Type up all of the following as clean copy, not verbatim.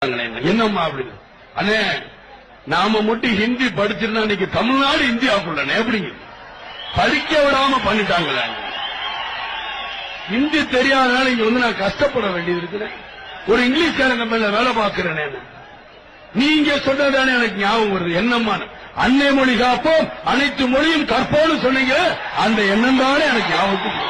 என்னம்மா அப்படின்னு அண்ணே நாம மட்டும் ஹிந்தி படிச்சிருந்தா இன்னைக்கு தமிழ்நாடு இந்தியாவுக்குள்ள எப்படிங்க படிக்க விடாம பண்ணிட்டாங்களே. ஹிந்தி தெரியாதனால இங்க வந்து நான் கஷ்டப்பட வேண்டியது இருக்குது. ஒரு இங்கிலீஷ்காரங்க மேல வேலை பார்க்கிறேன். நீங்க சொன்னதானே எனக்கு ஞாபகம் வருது. என்னம்மா அன்னை மொழி காப்போம் அனைத்து மொழியும் கற்போம்னு சொன்னீங்க. அந்த எண்ணம் தானே எனக்கு ஞாபகம்.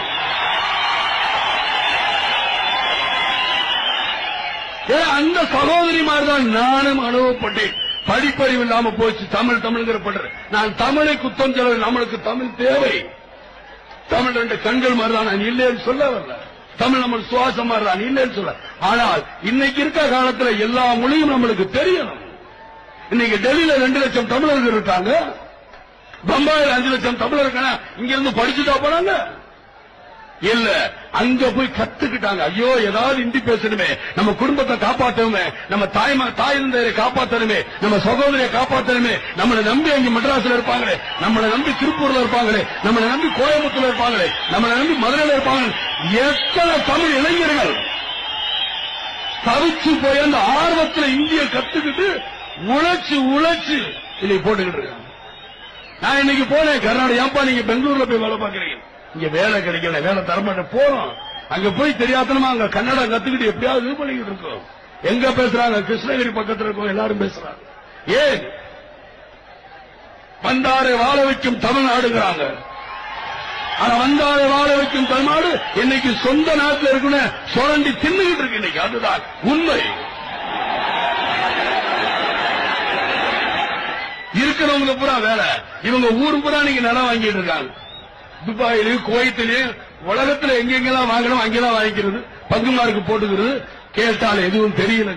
அந்த சகோதரி மாதிரிதான் நானும் அனுபவப்பட்டேன். படிப்பறிவு இல்லாம போச்சு. தமிழ் தமிழ்ங்கிற பண்ற நான் தமிழை குத்தம் சொல்ல, நம்மளுக்கு தமிழ் தேவை. தமிழ் ரெண்டு கண்கள் மாதிரிதான், நான் இல்லைன்னு சொல்ல வரல. தமிழ் நம்ம சுவாசம் மாதிரிதான், இல்லைன்னு சொல்ல. ஆனால் இன்னைக்கு இருக்க காலத்துல எல்லா மொழியும் நம்மளுக்கு தெரியணும். இன்னைக்கு டெல்லியில 2 லட்சம் தமிழர்கள் இருக்காங்க, பம்பாயில் 5 லட்சம் தமிழர்கள் இங்க இருந்து படிச்சுட்டா போனாங்க. இல்ல அங்க போய் கத்துக்கிட்டாங்க. ஐயோ ஏதாவது ஹிந்தி பேசணுமே, நம்ம குடும்பத்தை காப்பாற்றணுமே, நம்ம தாய் தந்தையரை காப்பாற்றணுமே, நம்ம சகோதரியை காப்பாற்றணுமே, நம்மளை நம்பி அங்க மெட்ராஸ்ல இருப்பாங்களே, நம்மளை நம்பி திருப்பூர்ல இருப்பாங்களே, நம்மளை நம்பி கோயம்புத்தூர்ல இருப்பாங்களே, நம்மளை நம்பி மதுரையில இருப்பாங்க. எத்தனை தமிழ் இளைஞர்கள் தவிச்சு போய் அந்த ஆர்வத்தில் இந்திய கத்துக்கிட்டு உழைச்சு இதை போட்டுக்கிட்டு இருக்காங்க. நான் இன்னைக்கு போனேன் கர்நாடகா. ஏன்பா நீங்க பெங்களூர்ல போய் வேலை பார்க்கறீங்க? இங்க வேலை கிடைக்கல, வேலை தரமாட்டேன். போறோம் அங்க போய் தெரியாதனமா அங்க கன்னடம் கத்துக்கிட்டு எப்படியாவது இது பண்ணிக்கிட்டு இருக்கோம். எங்க பேசுறாங்க? கிருஷ்ணகிரி பக்கத்தில் இருக்கோம், எல்லாரும் பேசுறாங்க. ஏன் வந்தாரை வாழ வைக்கும் தமிழ்நாடுங்கிறாங்க. ஆனா வந்தாரை வாழ வைக்கும் தமிழ்நாடு இன்னைக்கு சொந்த நாட்டில் இருக்குன்னு சுரண்டி தின்னுகிட்டு இருக்கு. இன்னைக்கு அதுதான் உண்மை. இருக்கிறவங்க பூரா வேலை, இவங்க ஊரு பூரா நீங்க நிலம் வாங்கிட்டு இருக்காங்க. துபாயிலையும் குவைத்திலையும் உலகத்துல எங்கெங்கெல்லாம் வாங்கணும் அங்கெல்லாம் வாங்கிக்கிறது, பங்குமாருக்கு போட்டுக்கிறது. கேட்டால் எதுவும் தெரியல.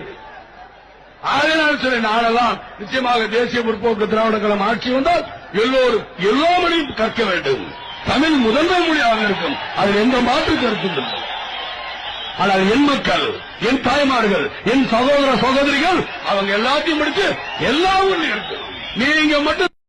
அதனால சொல்ல நாளெல்லாம் நிச்சயமாக தேசிய முற்போக்கு திராவிட கழகம் ஆட்சி வந்தால் எல்லோரும் எல்லா மொழியும் கற்க வேண்டும். தமிழ் முதன்மை மொழியாக இருக்கும், அதில் எந்த மாற்று கருத்து இல்லை. ஆனால் என் மக்கள், என் தாய்மார்கள், என் சகோதர சகோதரிகள் அவங்க எல்லாத்தையும் முடிச்சு எல்லா ஊர்லயும் இருக்கு. நீங்க மட்டும்